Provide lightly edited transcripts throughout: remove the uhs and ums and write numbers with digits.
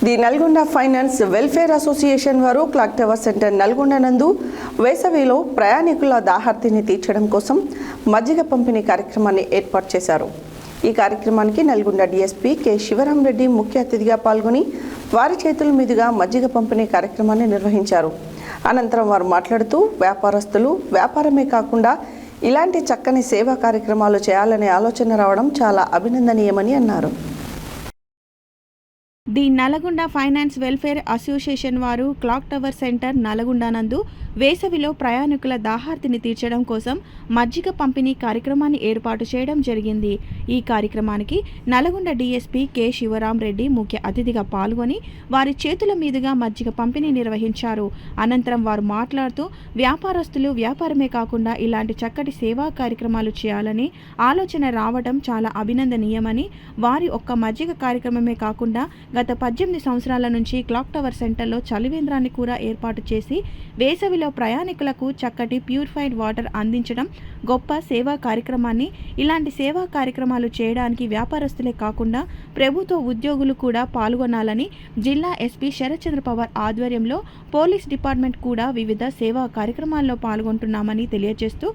The Nalgonda finance welfare association వారు clock tower centre Nalgonda నందు వేసవిలో ప్రయాణికుల దాహార్తిని తీర్చడం కోసం మజ్జిగ పంపిణీ కార్యక్రమాన్ని ఏర్పాటు చేశారు. ఈ కార్యక్రమానికి నల్గొండ డీఎస్పీ కె శివరాం రెడ్డి ముఖ్య అతిథిగా పాల్గొని వారి చేతుల మీదుగా మజ్జిగ పంపిణీ కార్యక్రమాన్ని నిర్వహించారు. అనంతరం వారు మాట్లాడుతూ వ్యాపారస్తులు వ్యాపారమే కాకుండా ఇలాంటి చక్కని సేవా కార్యక్రమాలు చేయాలనే ఆలోచన రావడం చాలా అభినందనీయమని అన్నారు. The Nalgonda finance welfare association వారు క్లాక్ టవర్ సెంటర్ నల్గొండ నందు వేసవిలో ప్రయాణికుల దాహార్తిని తీర్చడం కోసం మజ్జిగ పంపిణీ కార్యక్రమాన్ని ఏర్పాటు చేయడం జరిగింది. ఈ కార్యక్రమానికి నల్గొండ డీఎస్పీ కె శివరాం రెడ్డి ముఖ్య అతిథిగా పాల్గొని వారి చేతుల మీదుగా మజ్జిగ పంపిణీ నిర్వహించారు. అనంతరం వారు మాట్లాడుతూ వ్యాపారస్తులు వ్యాపారమే కాకుండా ఇలాంటి చక్కటి సేవా కార్యక్రమాలు చేయాలని ఆలోచన రావడం చాలా అభినందనీయమని, వారి ఒక్క మజ్జిగ కార్యక్రమమే కాకుండా గత 18 సంవత్సరాల నుంచి క్లాక్ టవర్ సెంటర్లో చలివేంద్రాన్ని కూడా ఏర్పాటు చేసి వేసవిలో ప్రయాణికులకు చక్కటి ప్యూరిఫైడ్ వాటర్ అందించడం గొప్ప సేవా కార్యక్రమాన్ని. ఇలాంటి సేవా కార్యక్రమాలు చేయడానికి వ్యాపారస్తులే కాకుండా ప్రభుత్వ ఉద్యోగులు కూడా పాల్గొనాలని జిల్లా ఎస్పీ శరత్చంద్ర పవార్ ఆధ్వర్యంలో పోలీస్ డిపార్ట్మెంట్ కూడా వివిధ సేవా కార్యక్రమాల్లో పాల్గొంటున్నామని తెలియజేస్తూ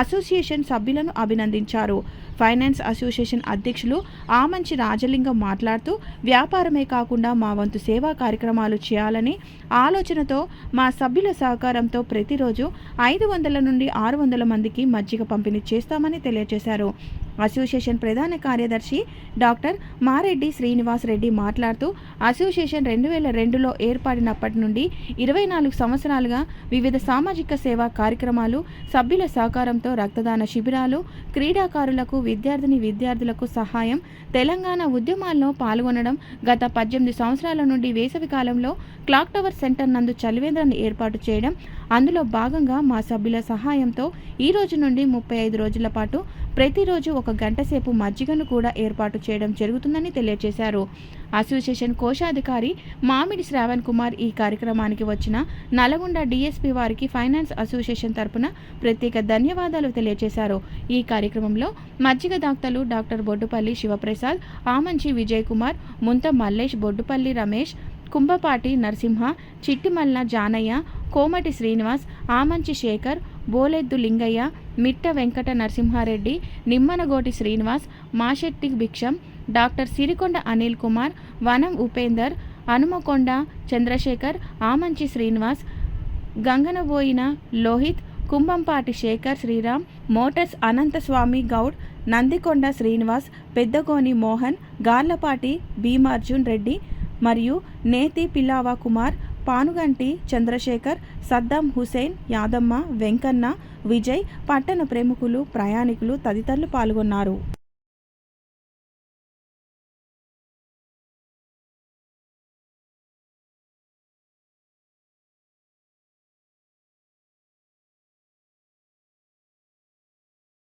అసోసియేషన్ సభ్యులను అభినందించారు. ఫైనాన్స్ అసోసియేషన్ అధ్యక్షులు ఆమంచి రాజలింగం మాట్లాడుతూ వ్యాపారమే కాకుండా మా వంతు సేవా కార్యక్రమాలు చేయాలని ఆలోచనతో మా సభ్యుల సహకారంతో ప్రతిరోజు 500 నుండి 600 మందికి మజ్జిగ పంపిణీ చేస్తామని తెలియజేశారు. అసోసియేషన్ ప్రధాన కార్యదర్శి డాక్టర్ మారెడ్డి శ్రీనివాస్ రెడ్డి మాట్లాడుతూ అసోసియేషన్ 2002లో ఏర్పడినప్పటి నుండి 24 సంవత్సరాలుగా వివిధ సామాజిక సేవా కార్యక్రమాలు, సభ్యుల సహకారంతో రక్తదాన శిబిరాలు, క్రీడాకారులకు విద్యార్థులకు సహాయం, తెలంగాణ ఉద్యమాల్లో పాల్గొనడం, గత 18 సంవత్సరాల నుండి వేసవి కాలంలో క్లాక్ టవర్ సెంటర్ నందు చలివేంద్రాన్ని ఏర్పాటు చేయడం, అందులో భాగంగా మా సభ్యుల సహాయంతో ఈ రోజు నుండి 35 రోజుల పాటు ప్రతిరోజు 1 గంట సేపు మజ్జిగను కూడా ఏర్పాటు చేయడం జరుగుతుందని తెలియజేశారు. అసోసియేషన్ కోశాధికారి మామిడి శ్రావణ్ కుమార్ ఈ కార్యక్రమానికి వచ్చిన నల్గొండ డీఎస్పీ వారికి ఫైనాన్స్ అసోసియేషన్ తరపున ప్రత్యేక ధన్యవాదాలు తెలియజేశారు. ఈ కార్యక్రమంలో మజ్జిగ దాతలు డాక్టర్ బొడ్డుపల్లి శివప్రసాద్, ఆమంచి విజయ్ కుమార్, ముంత మల్లేష్, బొడ్డుపల్లి రమేష్, కుంభపాటి నరసింహ, చిట్టిమల్ల జానయ్య, కోమటి శ్రీనివాస్, ఆమంచి శేఖర్, బోలెద్దు లింగయ్య, మిట్ట వెంకట నరసింహారెడ్డి, నిమ్మనగోటి శ్రీనివాస్, మాషెట్టి భిక్షం, డాక్టర్ సిరికొండ అనిల్ కుమార్, వనం ఉపేందర్, హనుమకొండ చంద్రశేఖర్, ఆమంచి శ్రీనివాస్, గంగనబోయిన లోహిత్, కుంభంపాటి శేఖర్ శ్రీరామ్, మోటార్స్ అనంతస్వామి గౌడ్, నందికొండ శ్రీనివాస్, పెద్దగోని మోహన్, గార్లపాటి భీమార్జున్ రెడ్డి మరియు నేతి పిల్లావా కుమార్, పానుగంటి చంద్రశేఖర్, సద్దాం హుసేన్, యాదమ్మ, వెంకన్న, విజయ్, పట్టణ ప్రముఖులు, ప్రయాణికులు తదితరులు పాల్గొన్నారు.